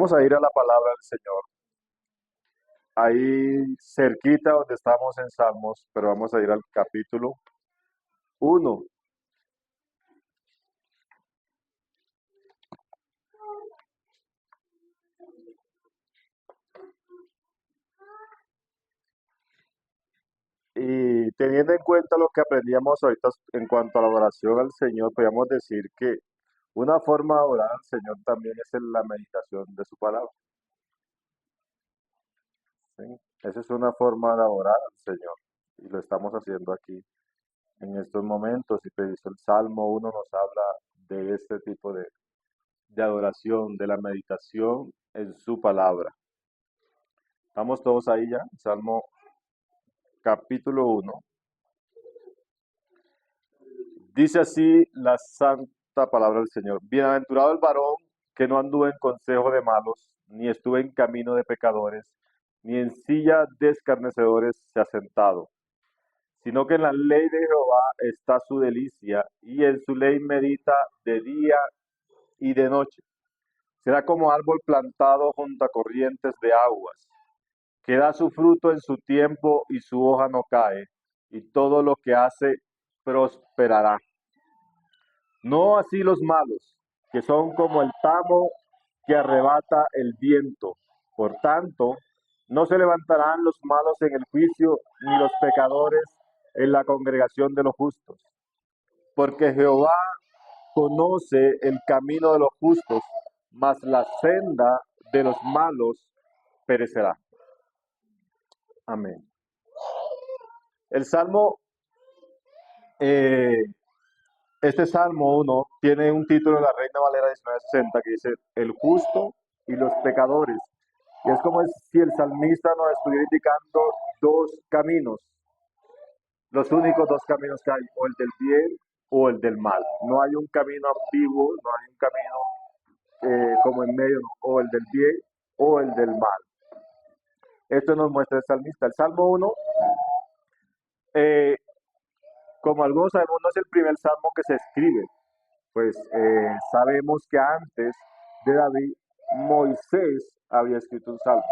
Vamos a ir a la palabra del Señor. Ahí cerquita donde estamos en Salmos, pero vamos a ir al capítulo 1. Y teniendo en cuenta lo que aprendíamos ahorita en cuanto a la oración al Señor, podríamos decir que una forma de orar al Señor también es en la meditación de su palabra. ¿Sí? Esa es una forma de orar al Señor. Y lo estamos haciendo aquí en estos momentos. Y pues el Salmo 1 nos habla de este tipo de adoración, de la meditación en su palabra. Estamos todos ahí ya, Salmo capítulo 1. Dice así la santa palabra del Señor. Bienaventurado el varón que no anduvo en consejo de malos, ni estuvo en camino de pecadores, ni en silla de escarnecedores se ha sentado, sino que en la ley de Jehová está su delicia, y en su ley medita de día y de noche. Será como árbol plantado junto a corrientes de aguas, que da su fruto en su tiempo y su hoja no cae, y todo lo que hace prosperará. No así los malos, que son como el tamo que arrebata el viento. Por tanto, no se levantarán los malos en el juicio, ni los pecadores en la congregación de los justos. Porque Jehová conoce el camino de los justos, mas la senda de los malos perecerá. Amén. El Salmo, eh, este Salmo 1 tiene un título de la Reina Valera 1960 que dice El justo y los pecadores. Y es como si el salmista nos estuviera indicando dos caminos, los únicos dos caminos que hay, o el del bien o el del mal. No hay un camino ambiguo, no hay un camino como en medio, no, o el del bien o el del mal. Esto nos muestra el salmista. El Salmo 1, eh, como algunos sabemos, no es el primer salmo que se escribe. Pues sabemos que antes de David, Moisés había escrito un salmo.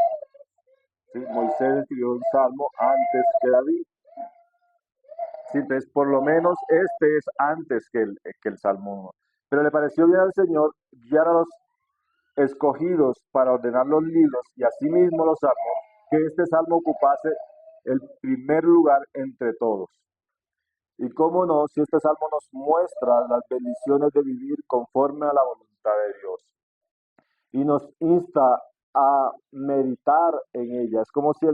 ¿Sí? Moisés escribió un salmo antes que David. Sí, entonces, por lo menos este es antes que el Salmo 1. Pero le pareció bien al Señor guiar a los escogidos para ordenar los libros y asimismo los salmos, que este salmo ocupase el primer lugar entre todos. Y cómo no, si este salmo nos muestra las bendiciones de vivir conforme a la voluntad de Dios y nos insta a meditar en ella. Es como si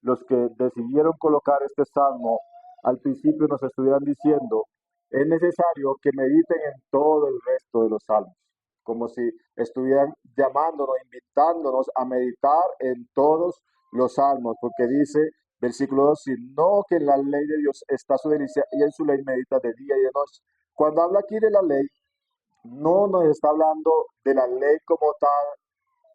los que decidieron colocar este salmo al principio nos estuvieran diciendo, es necesario que mediten en todo el resto de los salmos, como si estuvieran llamándonos, invitándonos a meditar en todos los salmos, porque dice, versículo 2, sino que en la ley de Dios está su delicia y en su ley medita de día y de noche. Cuando habla aquí de la ley, no nos está hablando de la ley como tal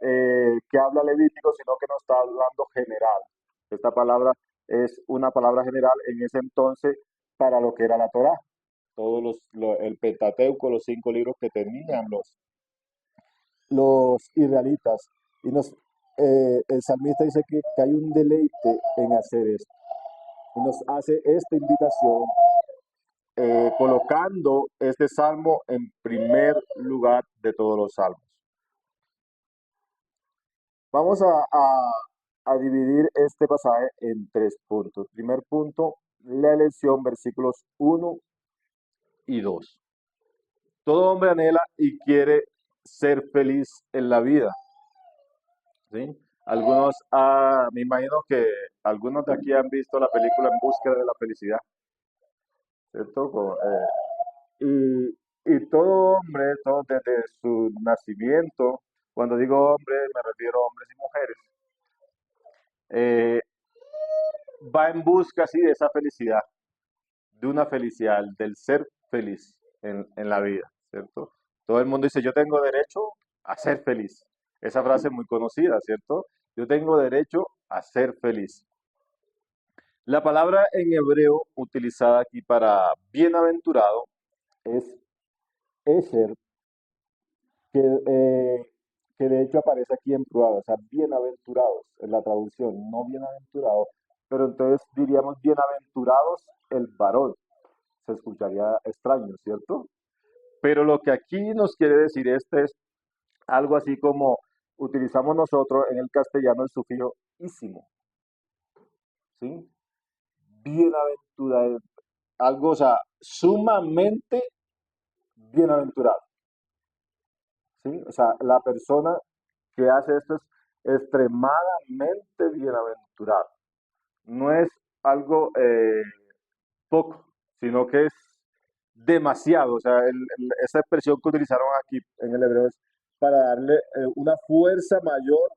que habla Levítico, sino que nos está hablando general. Esta palabra es una palabra general en ese entonces para lo que era la Torá. El Pentateuco, los 5 libros que tenían los israelitas. Y el salmista dice que hay un deleite en hacer esto. Y nos hace esta invitación colocando este salmo en primer lugar de todos los salmos. Vamos a dividir este pasaje en 3 puntos. Primer punto, la elección, versículos 1 y 2. Todo hombre anhela y quiere ser feliz en la vida. ¿Sí? Me imagino que algunos de aquí han visto la película En búsqueda de la felicidad, ¿cierto? Y todo hombre, todo desde su nacimiento, cuando digo hombre me refiero a hombres y mujeres, eh, va en busca así de esa felicidad, de una felicidad, del ser feliz en la vida, ¿cierto? Todo el mundo dice, yo tengo derecho a ser feliz. Esa frase es muy conocida, ¿cierto? Yo tengo derecho a ser feliz. La palabra en hebreo utilizada aquí para bienaventurado es Esher, que que de hecho aparece aquí en plural, o sea, bienaventurados en la traducción, no bienaventurados, pero entonces diríamos bienaventurados el varón. Se escucharía extraño, ¿cierto? Pero lo que aquí nos quiere decir este es algo así como utilizamos nosotros en el castellano el sufijo ísimo, ¿sí? Bienaventurado, algo, o sea, sumamente bienaventurado, ¿sí? O sea, la persona que hace esto es extremadamente bienaventurado. No es algo poco, sino que es demasiado. O sea, esa expresión que utilizaron aquí en el hebreo es para darle una fuerza mayor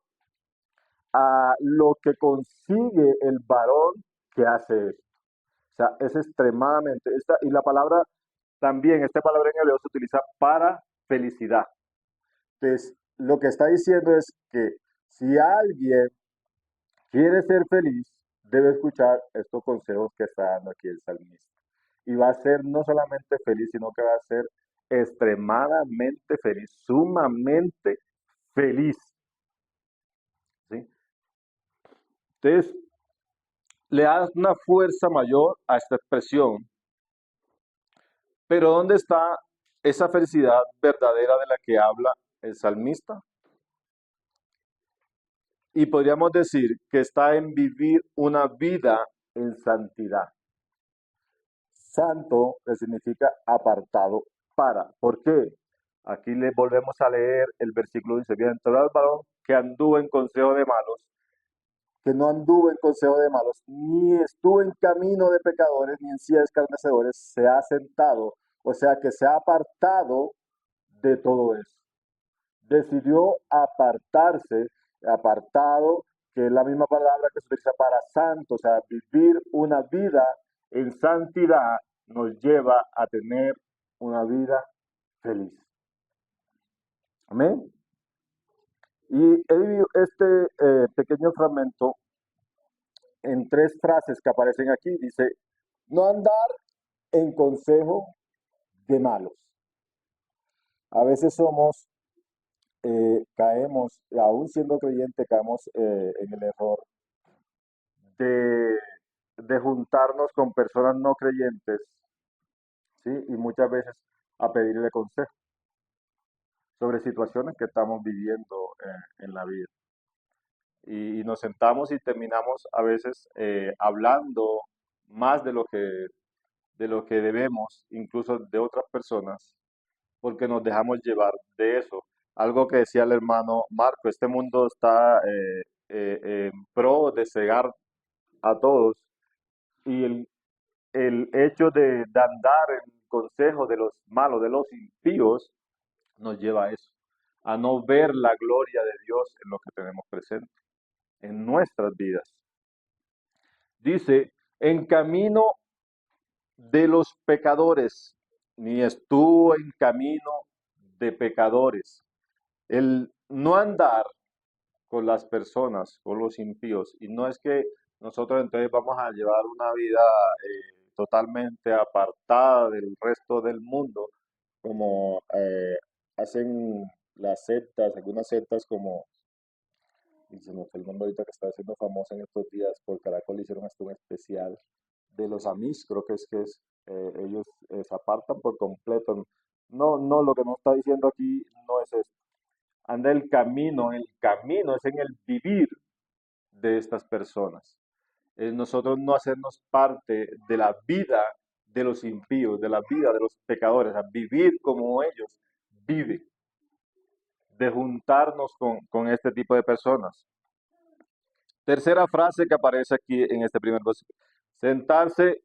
a lo que consigue el varón que hace esto. O sea, es extremadamente, y la palabra también, esta palabra en hebreo se utiliza para felicidad. Entonces, lo que está diciendo es que si alguien quiere ser feliz, debe escuchar estos consejos que está dando aquí el salmista. Y va a ser no solamente feliz, sino que va a ser extremadamente feliz, sumamente feliz. ¿Sí? Entonces, le das una fuerza mayor a esta expresión, pero ¿dónde está esa felicidad verdadera de la que habla el salmista? Y podríamos decir que está en vivir una vida en santidad. Santo que significa apartado para. ¿Por qué? Aquí le volvemos a leer el versículo, dice, bienaventurado el varón que anduvo en consejo de malos, que no anduvo en consejo de malos, ni estuvo en camino de pecadores, ni en silla de escarnecedores, se ha sentado, o sea que se ha apartado de todo eso. Decidió apartarse, apartado, que es la misma palabra que se utiliza para santo, o sea, vivir una vida en santidad nos lleva a tener una vida feliz. Amén. Y he dividido este pequeño fragmento en tres frases que aparecen aquí. Dice, no andar en consejo de malos. A veces caemos, aún siendo creyente, caemos en el error de, de juntarnos con personas no creyentes, ¿sí? Y muchas veces a pedirle consejo sobre situaciones que estamos viviendo en la vida. Y nos sentamos y terminamos a veces hablando más de lo que debemos, incluso de otras personas, porque nos dejamos llevar de eso. Algo que decía el hermano Marco, este mundo está en pro de cegar a todos y el hecho de andar en consejo de los malos, de los impíos, nos lleva a eso, a no ver la gloria de Dios en lo que tenemos presente, en nuestras vidas. Dice, en camino de los pecadores, ni estuvo en camino de pecadores. El no andar con las personas, con los impíos, y no es que nosotros entonces vamos a llevar una vida totalmente apartada del resto del mundo, como hacen las sectas, algunas sectas como, y se me fue el nombre ahorita que está siendo famosa en estos días, por Caracol hicieron esto un especial de los Amish, creo que es, ellos se apartan por completo. No, no, lo que nos está diciendo aquí no es esto. Anda el camino es en el vivir de estas personas. Es nosotros no hacernos parte de la vida de los impíos, de la vida de los pecadores, a vivir como ellos viven, de juntarnos con este tipo de personas. Tercera frase que aparece aquí en este primer versículo. Sentarse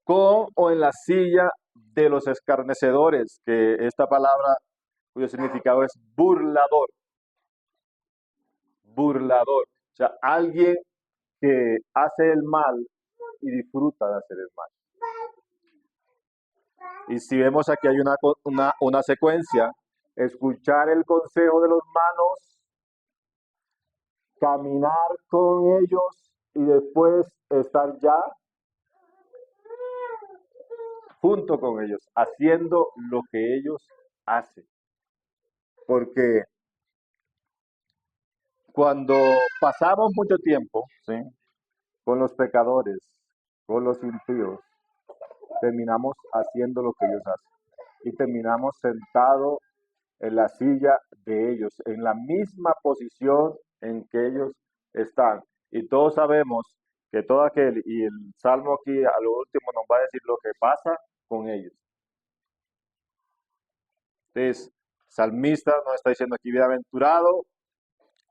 con o en la silla de los escarnecedores, que esta palabra cuyo significado es burlador, burlador. O sea, alguien que hace el mal y disfruta de hacer el mal. Y si vemos aquí hay una secuencia, escuchar el consejo de los malos, caminar con ellos y después estar ya junto con ellos, haciendo lo que ellos hacen. Porque cuando pasamos mucho tiempo, ¿sí?, con los pecadores, con los impíos, terminamos haciendo lo que ellos hacen y terminamos sentados en la silla de ellos, en la misma posición en que ellos están. Y todos sabemos que todo aquel, y el Salmo aquí a lo último nos va a decir lo que pasa con ellos. Entonces, salmista nos está diciendo aquí, bienaventurado,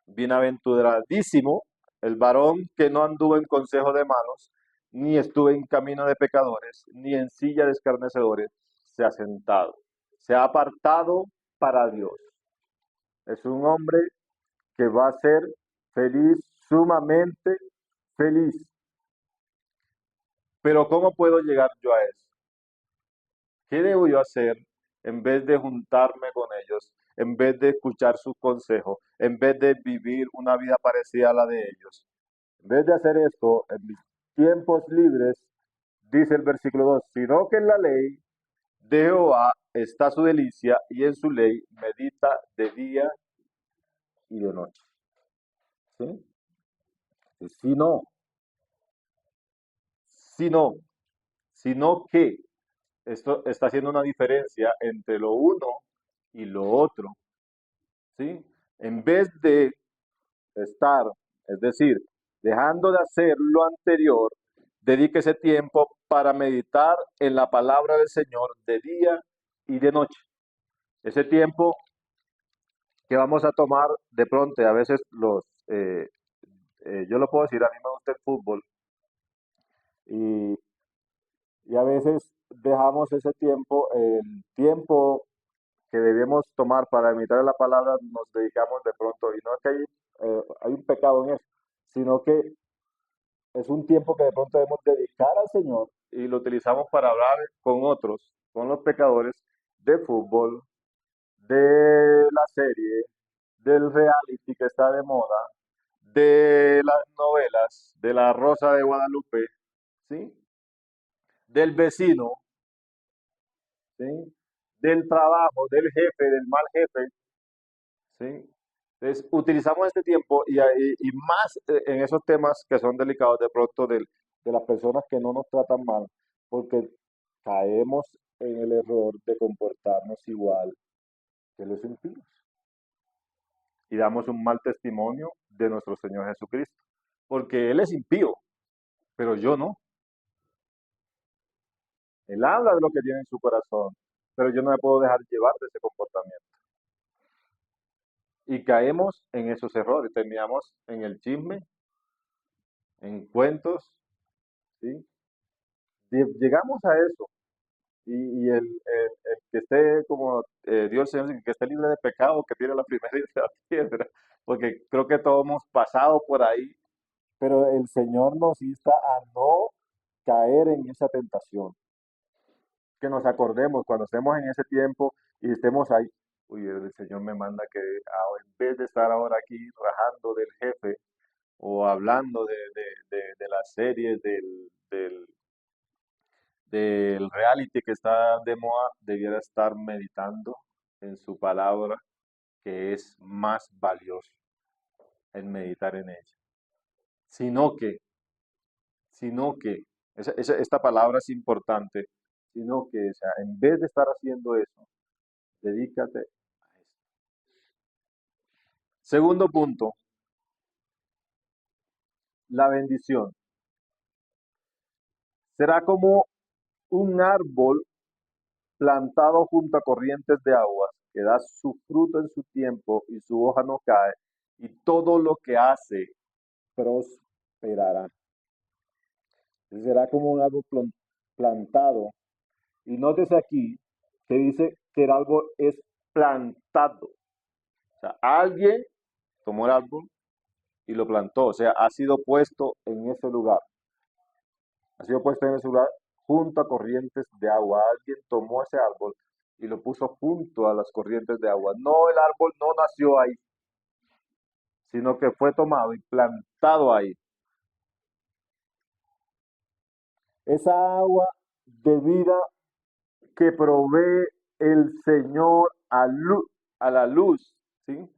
bienaventuradísimo el varón que no anduvo en consejo de malos, ni estuvo en camino de pecadores, ni en silla de escarnecedores se ha sentado. Se ha apartado para Dios. Es un hombre que va a ser feliz, sumamente feliz. Pero ¿cómo puedo llegar yo a eso? ¿Qué debo yo hacer en vez de juntarme con ellos, en vez de escuchar sus consejos, en vez de vivir una vida parecida a la de ellos? En vez de hacer esto, en mis tiempos libres, dice el versículo 2, sino que en la ley de Jehová está su delicia y en su ley medita de día y de noche. ¿Sí? Si no, si no, sino que esto está haciendo una diferencia entre lo uno y lo otro. ¿Sí? En vez de estar, es decir, dejando de hacer lo anterior, dedique ese tiempo para meditar en la palabra del Señor de día y de noche. Ese tiempo que vamos a tomar de pronto, a veces yo lo puedo decir, a mí me gusta el fútbol y, y a veces dejamos ese tiempo, el tiempo que debemos tomar para meditar en la palabra, nos dedicamos de pronto, y no es que hay un pecado en eso, sino que es un tiempo que de pronto debemos dedicar al Señor y lo utilizamos para hablar con otros, con los pecadores, de fútbol, de la serie, del reality que está de moda, de las novelas, de la Rosa de Guadalupe, ¿sí? Del vecino, ¿sí? Del trabajo, del jefe, del mal jefe, ¿sí? Entonces, utilizamos este tiempo y más en esos temas que son delicados de pronto de las personas que no nos tratan mal, porque caemos en el error de comportarnos igual que los impíos y damos un mal testimonio de nuestro Señor Jesucristo, porque Él es impío, pero yo no. Él habla de lo que tiene en su corazón, pero yo no me puedo dejar llevar de ese comportamiento. Y caemos en esos errores, terminamos en el chisme, en cuentos, ¿sí? Llegamos a eso. Y el que esté, como Dios el Señor, que esté libre de pecado, que tiene la primera y la piedra, porque creo que todos hemos pasado por ahí, pero el Señor nos insta a no caer en esa tentación, que nos acordemos cuando estemos en ese tiempo y estemos ahí, uy, el Señor me manda que en vez de estar ahora aquí rajando del jefe o hablando de las series, del reality que está de moda, debiera estar meditando en su palabra, que es más valioso el meditar en ella. Sino que, sino que, esta palabra es importante, sino que, o sea, en vez de estar haciendo eso, dedícate a eso. Segundo punto, la bendición. Será como un árbol plantado junto a corrientes de aguas, que da su fruto en su tiempo y su hoja no cae, y todo lo que hace prosperará. Será como un árbol plantado. Y nótese aquí que dice que el árbol es plantado. O sea, alguien tomó el árbol y lo plantó. O sea, ha sido puesto en ese lugar. Ha sido puesto en ese lugar junto a corrientes de agua. Alguien tomó ese árbol y lo puso junto a las corrientes de agua. No, el árbol no nació ahí, sino que fue tomado y plantado ahí. Esa agua de vida que provee el Señor a la luz, ¿sí?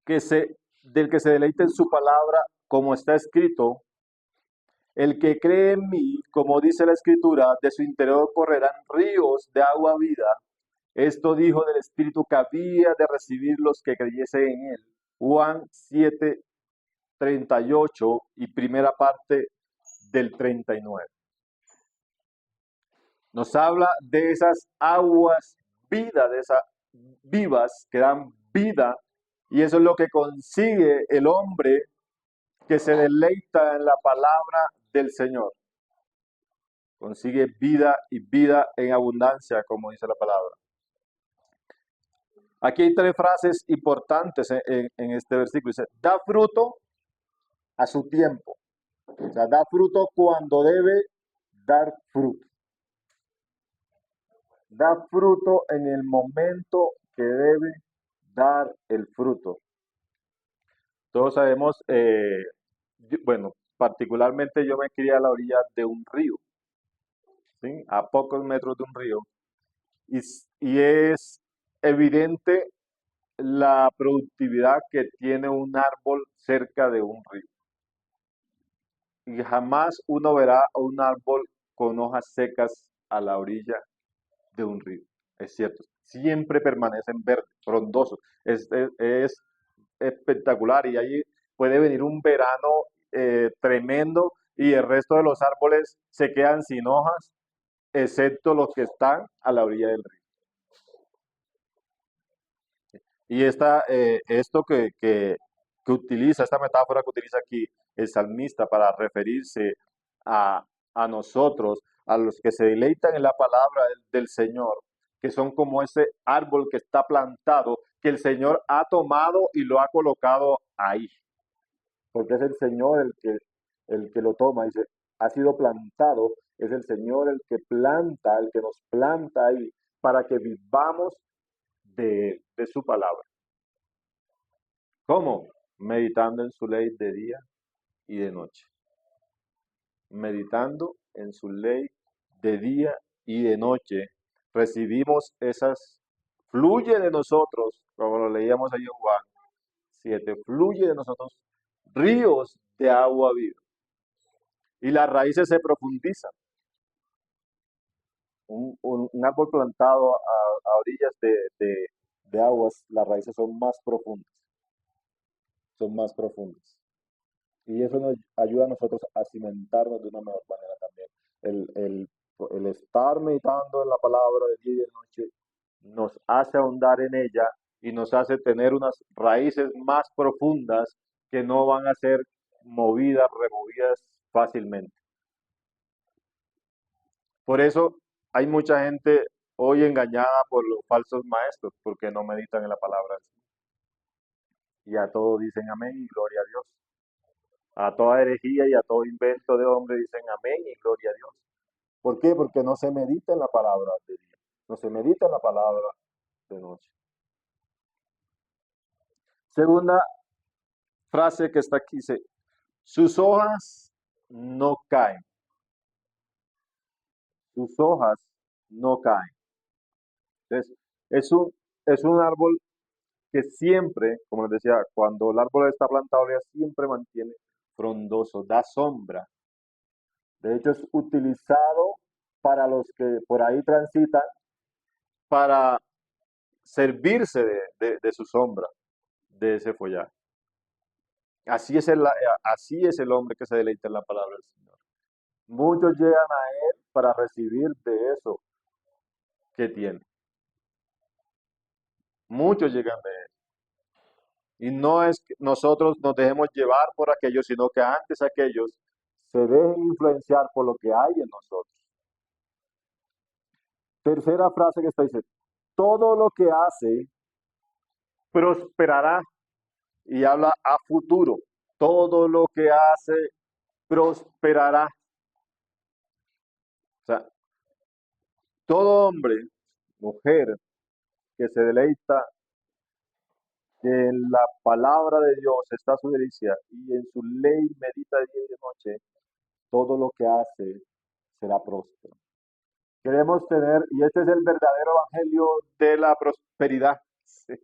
Que se del que se deleita en su palabra, como está escrito, el que cree en mí, como dice la escritura, de su interior correrán ríos de agua vida. Esto dijo del Espíritu que había de recibir los que creyesen en él. Juan 7:38 y primera parte del 39. Nos habla de esas aguas vida, de esas vivas que dan vida, y eso es lo que consigue el hombre que se deleita en la palabra del Señor. Consigue vida y vida en abundancia, como dice la palabra. Aquí hay tres frases importantes en este versículo. Dice, da fruto a su tiempo. O sea, da fruto cuando debe dar fruto. Da fruto en el momento que debe dar el fruto. Todos sabemos, bueno, particularmente yo me crié a la orilla de un río, ¿sí? A pocos metros de un río. Y es evidente la productividad que tiene un árbol cerca de un río. Y jamás uno verá un árbol con hojas secas a la orilla de un río. Es cierto, siempre permanecen verdes, frondosos. Es espectacular y ahí puede venir un verano tremendo y el resto de los árboles se quedan sin hojas, excepto los que están a la orilla del río. Y esto que utiliza, esta metáfora que utiliza aquí el salmista para referirse a, a nosotros, a los que se deleitan en la palabra del Señor, que son como ese árbol que está plantado, que el Señor ha tomado y lo ha colocado ahí, porque es el Señor el que lo toma, dice, ha sido plantado, es el Señor el que planta, el que nos planta ahí, para que vivamos de su palabra. ¿Cómo? Meditando en su ley de día y de noche. Meditando en su ley de día y de noche. Recibimos fluye de nosotros, como lo leíamos ahí en Juan 7, fluye de nosotros ríos de agua viva. Y las raíces se profundizan. Un árbol plantado a orillas de aguas, las raíces son más profundas. Son más profundas. Y eso nos ayuda a nosotros a cimentarnos de una mejor manera también. El estar meditando en la palabra de día y de noche nos hace ahondar en ella y nos hace tener unas raíces más profundas que no van a ser movidas, removidas fácilmente. Por eso hay mucha gente hoy engañada por los falsos maestros porque no meditan en la palabra del Señor. Y a todos dicen amén y gloria a Dios. A toda herejía y a todo invento de hombre dicen amén y gloria a Dios. ¿Por qué? Porque no se medita en la palabra de día, no se medita en la palabra de noche. Segunda frase que está aquí dice, sus hojas no caen, sus hojas no caen. Entonces, es un árbol que siempre, como les decía, cuando el árbol está plantado, ya siempre mantiene frondoso, da sombra. De hecho, es utilizado para los que por ahí transitan para servirse de su sombra, de ese follaje. Así es el hombre que se deleita en la palabra del Señor. Muchos llegan a Él para recibir de eso que tiene. Muchos llegan de Él. Y no es que nosotros nos dejemos llevar por aquellos, sino que antes aquellos se dejen influenciar por lo que hay en nosotros. Tercera frase que está dice, todo lo que hace prosperará y habla a futuro. Todo lo que hace prosperará. O sea, todo hombre, mujer que se deleita que en la palabra de Dios está su delicia y en su ley medita día y de noche, todo lo que hace será próspero. Queremos tener, y este es el verdadero evangelio de la prosperidad, ¿sí?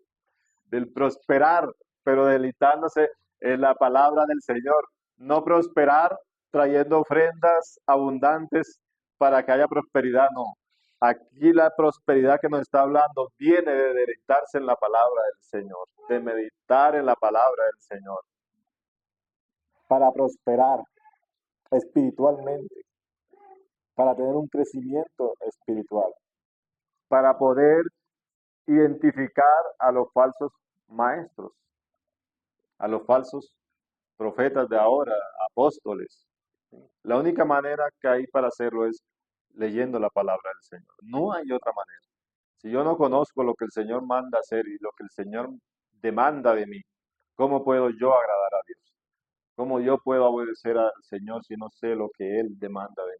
Del prosperar, pero deleitándose en la palabra del Señor. No prosperar trayendo ofrendas abundantes para que haya prosperidad, no. Aquí la prosperidad que nos está hablando viene de deleitarse en la palabra del Señor, de meditar en la palabra del Señor, para prosperar espiritualmente, para tener un crecimiento espiritual, para poder identificar a los falsos maestros, a los falsos profetas de ahora, apóstoles. La única manera que hay para hacerlo es leyendo la palabra del Señor. No hay otra manera. Si yo no conozco lo que el Señor manda hacer y lo que el Señor demanda de mí, ¿cómo puedo yo agradar a Dios? ¿Cómo yo puedo obedecer al Señor si no sé lo que Él demanda de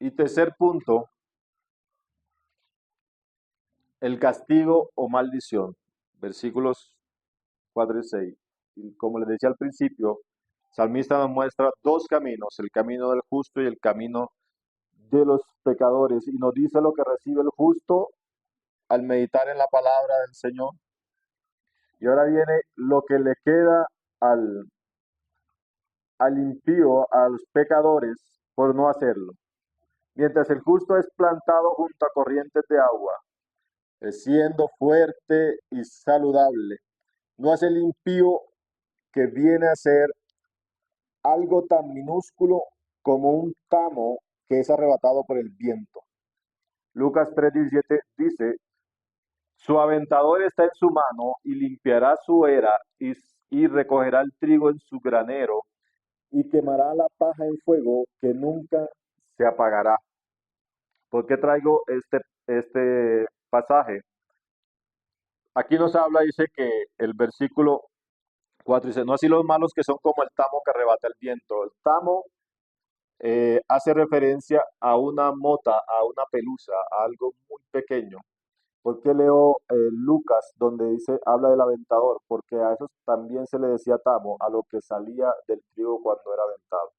mí? Y tercer punto, el castigo o maldición. Versículos 4 y 6. Y como les decía al principio, Salmista nos muestra dos caminos, el camino del justo y el camino de los pecadores. Y nos dice lo que recibe el justo al meditar en la palabra del Señor. Y ahora viene lo que le queda al, al impío, a los pecadores, por no hacerlo. Mientras el justo es plantado junto a corrientes de agua, siendo fuerte y saludable, no hace el impío que viene a ser algo tan minúsculo como un tamo que es arrebatado por el viento. Lucas 3:17 dice, su aventador está en su mano y limpiará su era y recogerá el trigo en su granero y quemará la paja en fuego que nunca se apagará. ¿Por qué traigo este pasaje? Aquí nos habla, dice que el versículo 4 dice, no así los malos que son como el tamo que arrebata el viento. El tamo hace referencia a una mota, a una pelusa, a algo muy pequeño. ¿Por qué leo Lucas donde dice, habla del aventador? Porque a eso también se le decía tamo, a lo que salía del trigo cuando era aventado.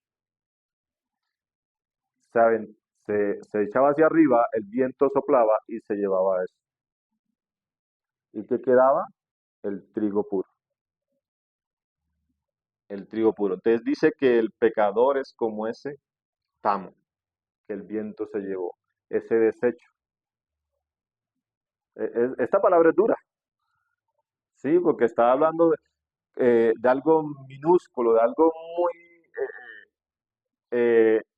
Se, se echaba hacia arriba, el viento soplaba y se llevaba eso. ¿Y qué quedaba? El trigo puro. El trigo puro. Entonces dice que el pecador es como ese tamo que el viento se llevó, ese desecho. Esta palabra es dura, sí, porque está hablando de algo minúsculo, de algo muy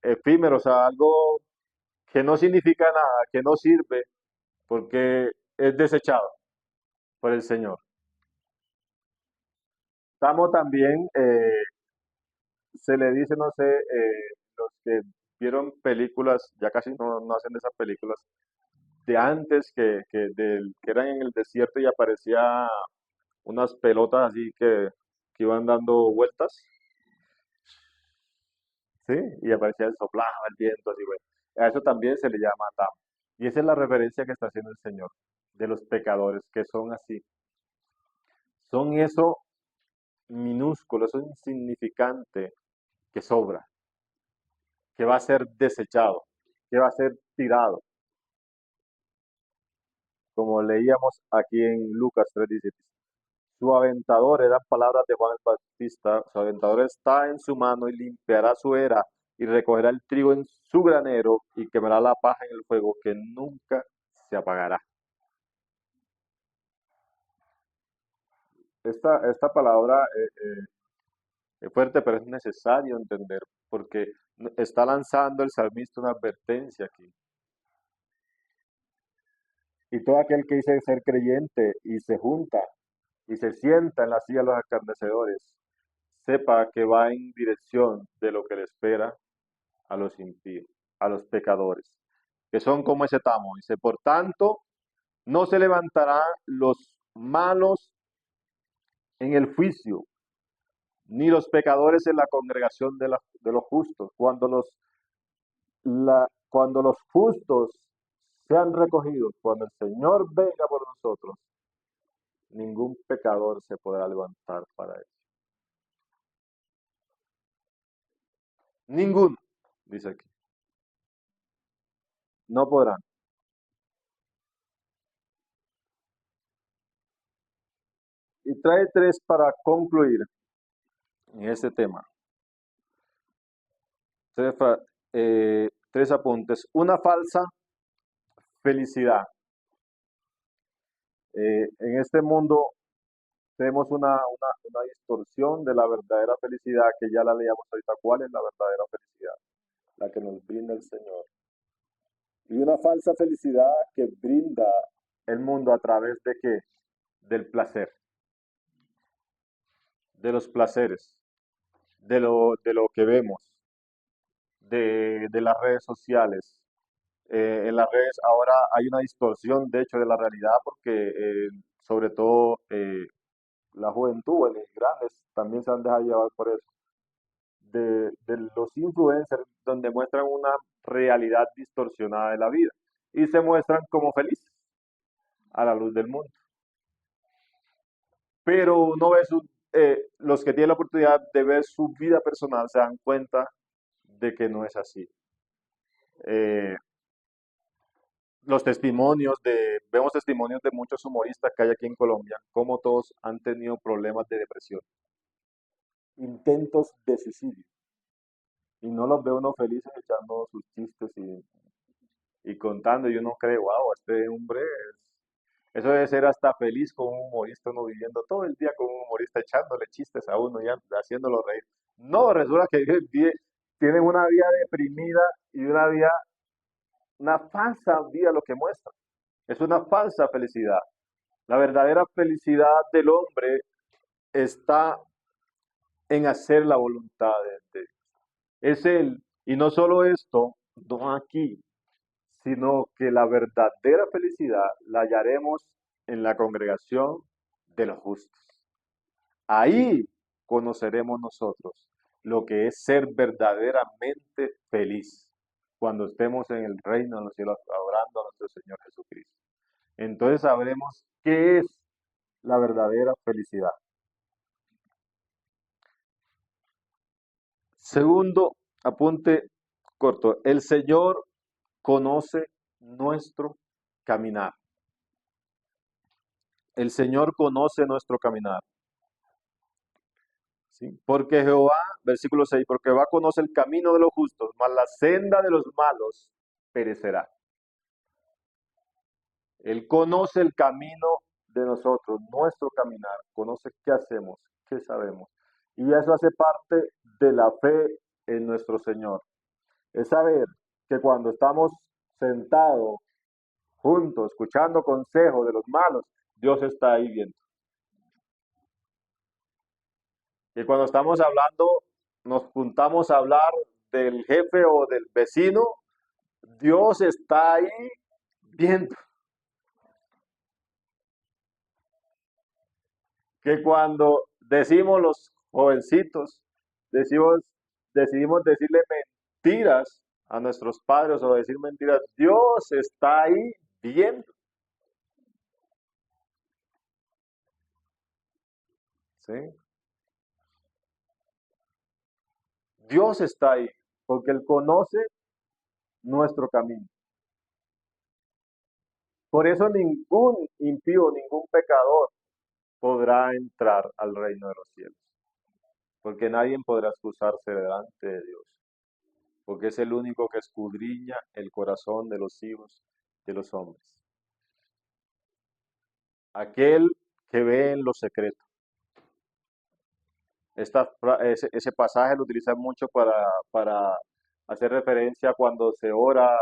efímero, o sea, algo que no significa nada, que no sirve, porque es desechado por el Señor. Tamo también se le dice, no sé, los que vieron películas, ya casi no hacen esas películas, de antes que eran en el desierto y aparecía unas pelotas así que iban dando vueltas, ¿sí? Y aparecía el soplaba el viento, así, bueno. A eso también se le llama tamo. Y esa es la referencia que está haciendo el Señor de los pecadores, que son así. Son eso minúsculo, eso insignificante que sobra, que va a ser desechado, que va a ser tirado, como leíamos aquí en Lucas 3:17. Su aventador, eran palabras de Juan el Bautista, su aventador está en su mano y limpiará su era y recogerá el trigo en su granero y quemará la paja en el fuego que nunca se apagará. Esta palabra es fuerte, pero es necesario entender porque está lanzando el salmista una advertencia aquí. Y todo aquel que dice ser creyente y se junta y se sienta en la silla de los escarnecedores, sepa que va en dirección de lo que le espera a los impíos, a los pecadores, que son como ese tamo. Dice, por tanto, no se levantarán los malos en el juicio, ni los pecadores en la congregación de los justos. Cuando los justos sean recogidos, cuando el Señor venga por nosotros, ningún pecador se podrá levantar para él. Ninguno, dice aquí. No podrán. y trae tres para concluir en este tema. Tres, tres apuntes. Una falsa felicidad. En este mundo tenemos una distorsión de la verdadera felicidad que ya la leíamos ahorita. ¿Cuál es la verdadera felicidad? La que nos brinda el Señor. Y una falsa felicidad que brinda el mundo a través de qué? Del placer, de los placeres, de lo que vemos, de las redes sociales. En las redes ahora hay una distorsión, de hecho, de la realidad porque sobre todo la juventud, bueno, y grandes también se han dejado llevar por eso. De los influencers donde muestran una realidad distorsionada de la vida y se muestran como felices a la luz del mundo. Pero uno ve los que tienen la oportunidad de ver su vida personal se dan cuenta de que no es así. Eh, vemos testimonios de muchos humoristas que hay aquí en Colombia, como todos han tenido problemas de depresión, intentos de suicidio, y no los ve uno felices echando sus chistes y contando, y uno cree, wow, este hombre eso debe ser hasta feliz con un humorista, uno viviendo todo el día con un humorista echándole chistes a uno y haciéndolo reír. No, resulta que tienen una vida deprimida y una falsa vida lo que muestra. Es una falsa felicidad. La verdadera felicidad del hombre está en hacer la voluntad de Dios. Es Él. Y no solo esto, no aquí, sino que la verdadera felicidad la hallaremos en la congregación de los justos. Ahí conoceremos nosotros lo que es ser verdaderamente feliz cuando estemos en el reino de los cielos adorando a nuestro Señor Jesucristo. Entonces sabremos qué es la verdadera felicidad. Segundo apunte corto. El Señor conoce nuestro caminar. El Señor conoce nuestro caminar. ¿Sí? Porque Jehová, versículo 6, porque Jehová conoce el camino de los justos, mas la senda de los malos perecerá. Él conoce el camino de nosotros, nuestro caminar, conoce qué hacemos, qué sabemos. Y eso hace parte de la fe en nuestro Señor. Es saber que cuando estamos sentados juntos, escuchando consejos de los malos, Dios está ahí viendo. Y cuando estamos hablando, nos juntamos a hablar del jefe o del vecino, Dios está ahí viendo. Que cuando decimos los jovencitos, decimos, decidimos decirle mentiras a nuestros padres o decir mentiras, Dios está ahí viendo. ¿Sí? Dios está ahí, porque Él conoce nuestro camino. Por eso ningún impío, ningún pecador podrá entrar al reino de los cielos, porque nadie podrá excusarse delante de Dios, porque es el único que escudriña el corazón de los hijos de los hombres. Aquel que ve en lo secreto. Ese pasaje lo utilizan mucho para hacer referencia cuando se ora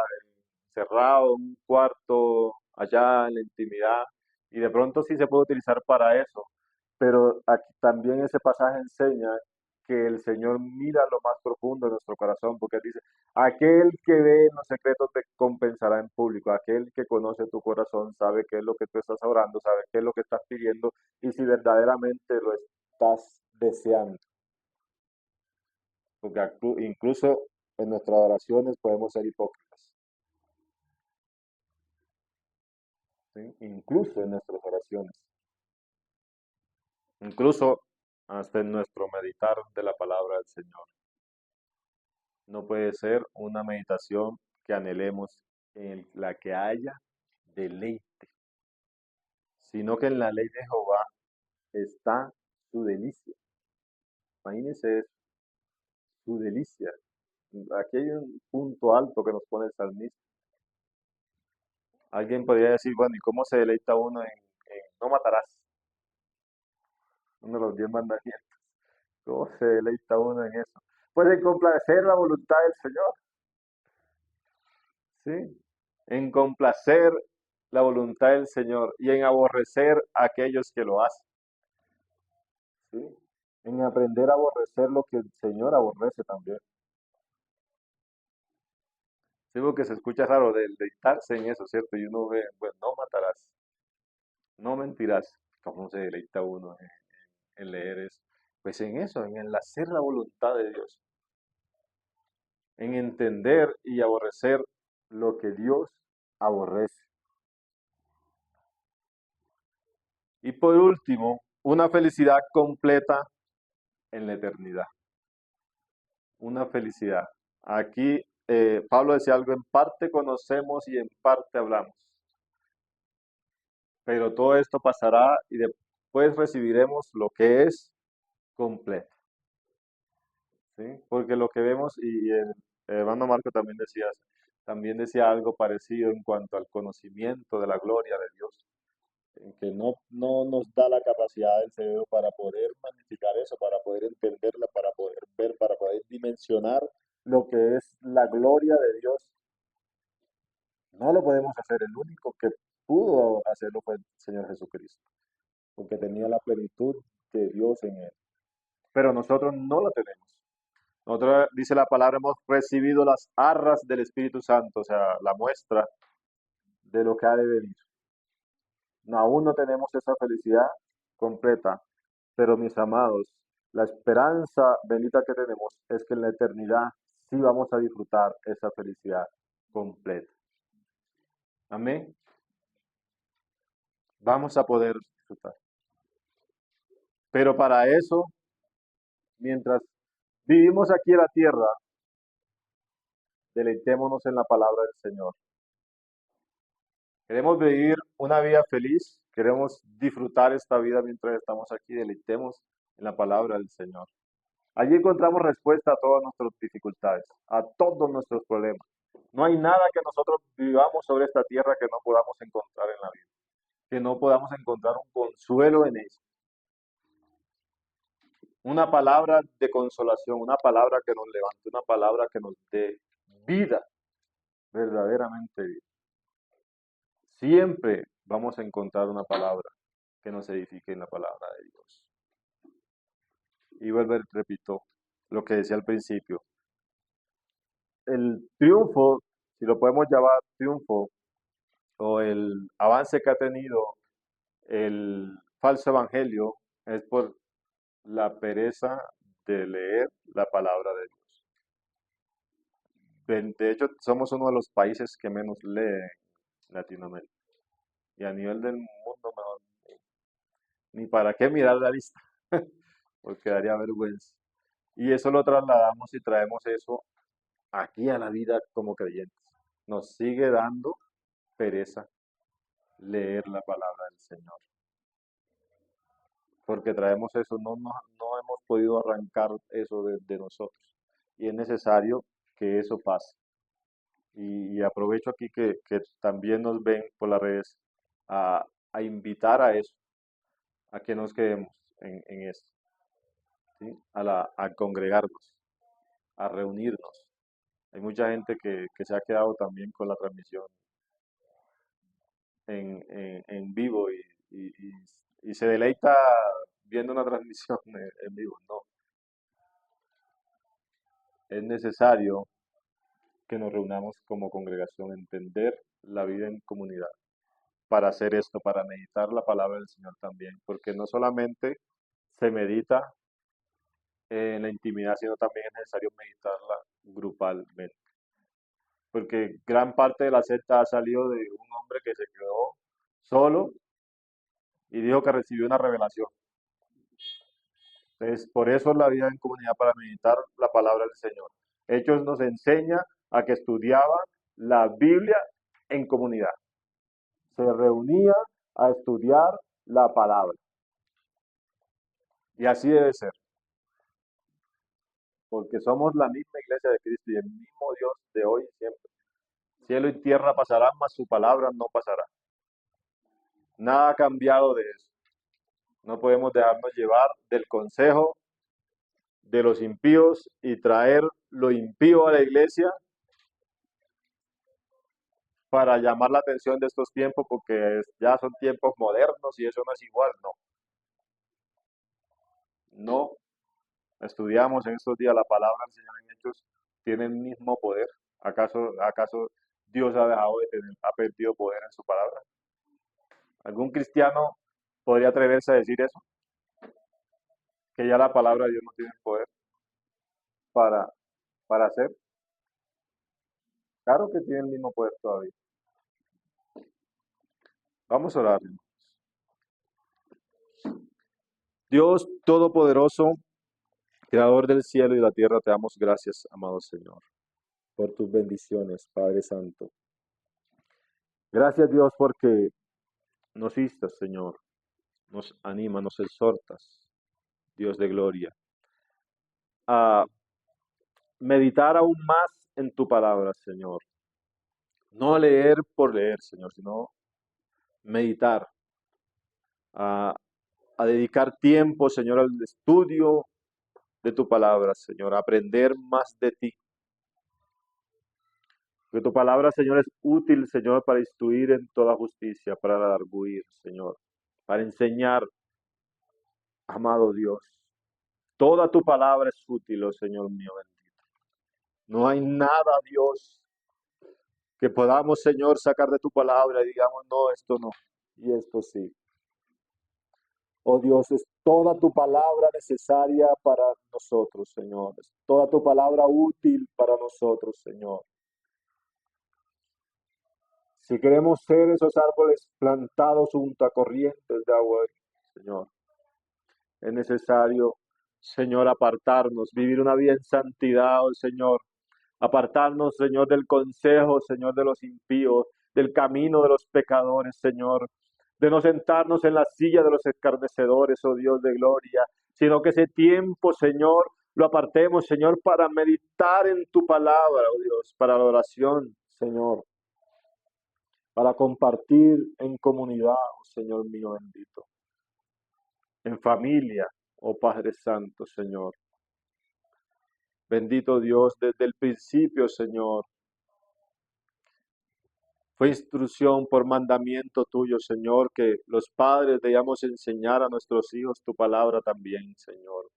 cerrado en un cuarto, allá en la intimidad, y de pronto sí se puede utilizar para eso, pero aquí también ese pasaje enseña que el Señor mira lo más profundo de nuestro corazón, porque dice, aquel que ve en los secretos te compensará en público, aquel que conoce tu corazón sabe qué es lo que tú estás orando, sabe qué es lo que estás pidiendo y si verdaderamente lo estás deseando. Porque incluso en nuestras oraciones podemos ser hipócritas, ¿sí? Incluso en nuestras oraciones, incluso hasta en nuestro meditar de la palabra del Señor. No puede ser una meditación que anhelemos en la que haya deleite, sino que en la ley de Jehová está su delicia. Imagínense eso, su delicia. Aquí hay un punto alto que nos pone el salmista. Alguien podría decir, bueno, ¿y cómo se deleita uno en no matarás? Uno de los 10 mandamientos. ¿Cómo se deleita uno en eso? Pues en complacer la voluntad del Señor, ¿sí? En complacer la voluntad del Señor y en aborrecer a aquellos que lo hacen, ¿sí? En aprender a aborrecer lo que el Señor aborrece también. Sí, porque se escucha raro deleitarse en eso, ¿cierto? Y uno ve, pues no matarás, no mentirás. ¿Cómo se deleita uno en leer eso? Pues en eso, en el hacer la voluntad de Dios, en entender y aborrecer lo que Dios aborrece. Y por último, una felicidad completa en la eternidad. Una felicidad. Aquí Pablo decía algo, en parte conocemos y en parte hablamos, pero todo esto pasará y después recibiremos lo que es completo, ¿sí? Porque lo que vemos, y el hermano Marco también decía algo parecido en cuanto al conocimiento de la gloria de Dios, en que no nos da la capacidad del cerebro para poder magnificar eso, para poder entenderla, para poder ver, para poder dimensionar lo que es la gloria de Dios. No lo podemos hacer, el único que pudo hacerlo fue el Señor Jesucristo, porque tenía la plenitud de Dios en él. Pero nosotros no lo tenemos. Nosotros, dice la palabra, hemos recibido las arras del Espíritu Santo, o sea, la muestra de lo que ha de venir. No, aún no tenemos esa felicidad completa, pero mis amados, la esperanza bendita que tenemos es que en la eternidad sí vamos a disfrutar esa felicidad completa. Amén. Vamos a poder disfrutar. Pero para eso, mientras vivimos aquí en la tierra, deleitémonos en la palabra del Señor. Queremos vivir una vida feliz, queremos disfrutar esta vida mientras estamos aquí, deleitemos en la palabra del Señor. Allí encontramos respuesta a todas nuestras dificultades, a todos nuestros problemas. No hay nada que nosotros vivamos sobre esta tierra que no podamos encontrar en la vida, que no podamos encontrar un consuelo en eso. Una palabra de consolación, una palabra que nos levante, una palabra que nos dé vida, verdaderamente vida. Siempre vamos a encontrar una palabra que nos edifique en la palabra de Dios. Y vuelvo y repito lo que decía al principio. El triunfo, si lo podemos llamar triunfo, o el avance que ha tenido el falso evangelio, es por la pereza de leer la palabra de Dios. De hecho, somos uno de los países que menos lee en Latinoamérica. Y a nivel del mundo, mejor, ni para qué mirar la lista, porque daría vergüenza. Y eso lo trasladamos y traemos eso aquí a la vida como creyentes. Nos sigue dando pereza leer la palabra del Señor, porque traemos eso, no hemos podido arrancar eso de nosotros. Y es necesario que eso pase. Y aprovecho aquí que también nos ven por las redes a invitar a eso, a que nos quedemos en esto, ¿sí? A congregarnos, a reunirnos. Hay mucha gente que se ha quedado también con la transmisión en vivo y se deleita viendo una transmisión en vivo. No, es necesario que nos reunamos como congregación, entender la vida en comunidad para hacer esto, para meditar la palabra del Señor también, porque no solamente se medita en la intimidad, sino también es necesario meditarla grupalmente, porque gran parte de la secta ha salido de un hombre que se quedó solo y dijo que recibió una revelación. Entonces, por eso es la vida en comunidad, para meditar la palabra del Señor. Hechos nos enseña a que estudiaba la Biblia en comunidad. Se reunía a estudiar la palabra. Y así debe ser, porque somos la misma iglesia de Cristo y el mismo Dios de hoy y siempre. Cielo y tierra pasarán, mas su palabra no pasará. Nada ha cambiado de eso. No podemos dejarnos llevar del consejo de los impíos y traer lo impío a la iglesia para llamar la atención de estos tiempos, porque ya son tiempos modernos y eso no es igual, no. No, estudiamos en estos días la palabra del Señor en Hechos, tiene el mismo poder. ¿Acaso Dios ha dejado de tener, ha perdido poder en su palabra? ¿Algún cristiano podría atreverse a decir eso? Que ya la palabra de Dios no tiene poder para, para hacer. Claro que tiene el mismo poder todavía. Vamos a orar. Dios Todopoderoso, Creador del cielo y la tierra, te damos gracias, amado Señor, por tus bendiciones, Padre Santo. Gracias, Dios, porque nos instas, Señor, nos animas, nos exhortas, Dios de gloria, a meditar aún más en tu palabra, Señor. No leer por leer, Señor, sino meditar, a, a dedicar tiempo, Señor, al estudio de tu palabra, Señor, a aprender más de ti. Que tu palabra, Señor, es útil, Señor, para instruir en toda justicia, para redarguir, Señor, para enseñar, amado Dios. Toda tu palabra es útil, oh Señor mío bendito. No hay nada, Dios, que podamos, Señor, sacar de tu palabra y digamos, no, esto no, y esto sí. Oh Dios, es toda tu palabra necesaria para nosotros, Señor. Es toda tu palabra útil para nosotros, Señor. Si queremos ser esos árboles plantados junto a corrientes de agua, Señor, es necesario, Señor, apartarnos, vivir una vida en santidad, oh Señor. Apartarnos, Señor, del consejo, Señor, de los impíos, del camino de los pecadores, Señor. De no sentarnos en la silla de los escarnecedores, oh Dios de gloria, sino que ese tiempo, Señor, lo apartemos, Señor, para meditar en tu palabra, oh Dios, para la oración, Señor, para compartir en comunidad, oh Señor mío bendito, en familia, oh Padre Santo, Señor. Bendito Dios, desde el principio, Señor, fue instrucción por mandamiento tuyo, Señor, que los padres debíamos enseñar a nuestros hijos tu palabra también, Señor.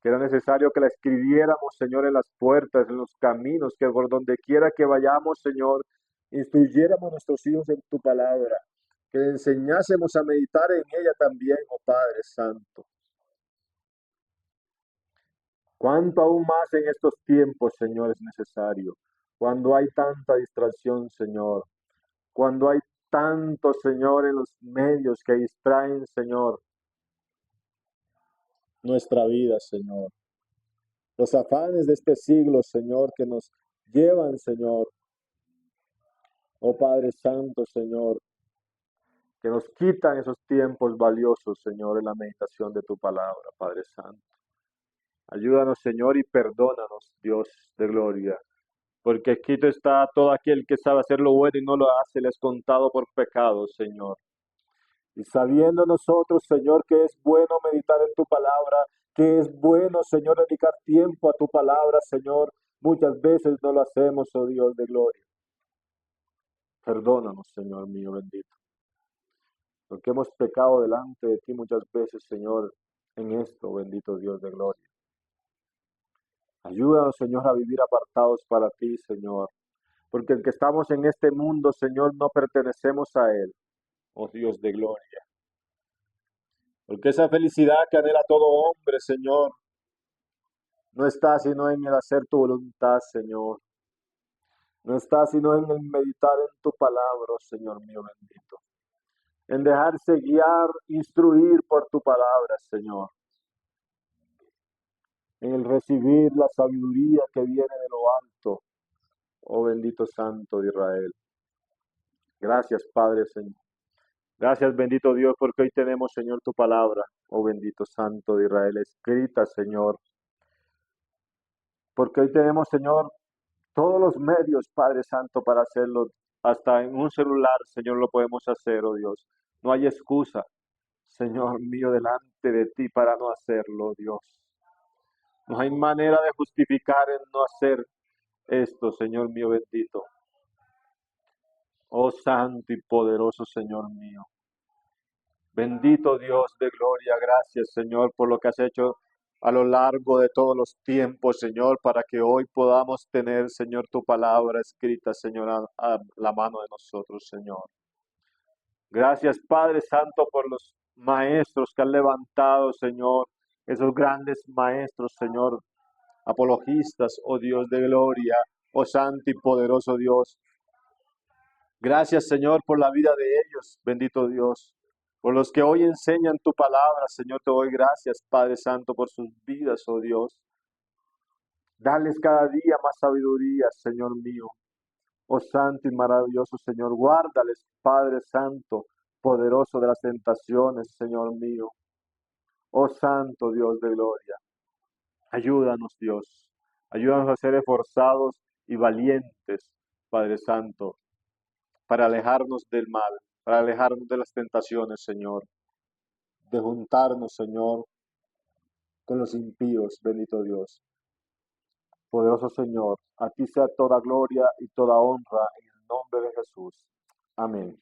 Que era necesario que la escribiéramos, Señor, en las puertas, en los caminos, que por donde quiera que vayamos, Señor, instruyéramos a nuestros hijos en tu palabra, que enseñásemos a meditar en ella también, oh Padre Santo. Cuánto aún más en estos tiempos, Señor, es necesario, cuando hay tanta distracción, Señor, cuando hay tanto, Señor, en los medios que distraen, Señor, nuestra vida, Señor. Los afanes de este siglo, Señor, que nos llevan, Señor, oh Padre Santo, Señor, que nos quitan esos tiempos valiosos, Señor, en la meditación de tu palabra, Padre Santo. Ayúdanos, Señor, y perdónanos, Dios de gloria, porque escrito está: todo aquel que sabe hacer lo bueno y no lo hace, le es contado por pecado, Señor. Y sabiendo nosotros, Señor, que es bueno meditar en tu palabra, que es bueno, Señor, dedicar tiempo a tu palabra, Señor, muchas veces no lo hacemos, oh Dios de gloria. Perdónanos, Señor mío bendito, porque hemos pecado delante de ti muchas veces, Señor, en esto, bendito Dios de gloria. Ayúdanos, Señor, a vivir apartados para ti, Señor, porque el que estamos en este mundo, Señor, no pertenecemos a él, oh Dios de gloria. Porque esa felicidad que anhela todo hombre, Señor, no está sino en el hacer tu voluntad, Señor. No está sino en el meditar en tu palabra, Señor mío bendito. En dejarse guiar, instruir por tu palabra, Señor. En el recibir la sabiduría que viene de lo alto, oh bendito Santo de Israel. Gracias, Padre, Señor. Gracias, bendito Dios, porque hoy tenemos, Señor, tu palabra, oh bendito Santo de Israel, escrita, Señor. Porque hoy tenemos, Señor, todos los medios, Padre Santo, para hacerlo. Hasta en un celular, Señor, lo podemos hacer, oh Dios. No hay excusa, Señor mío, delante de ti para no hacerlo, Dios. No hay manera de justificar el no hacer esto, Señor mío bendito. Oh Santo y poderoso Señor mío. Bendito Dios de gloria, gracias Señor por lo que has hecho a lo largo de todos los tiempos, Señor, para que hoy podamos tener, Señor, tu palabra escrita, Señor, a la mano de nosotros, Señor. Gracias, Padre Santo, por los maestros que han levantado, Señor, esos grandes maestros, Señor, apologistas, oh Dios de gloria, oh Santo y poderoso Dios. Gracias, Señor, por la vida de ellos, bendito Dios. Por los que hoy enseñan tu palabra, Señor, te doy gracias, Padre Santo, por sus vidas, oh Dios. Dales cada día más sabiduría, Señor mío. Oh Santo y maravilloso Señor, guárdales, Padre Santo, poderoso de las tentaciones, Señor mío. Oh Santo Dios de gloria, ayúdanos, Dios. Ayúdanos a ser esforzados y valientes, Padre Santo, para alejarnos del mal, para alejarnos de las tentaciones, Señor, de juntarnos, Señor, con los impíos, bendito Dios. Poderoso Señor, a ti sea toda gloria y toda honra en el nombre de Jesús. Amén.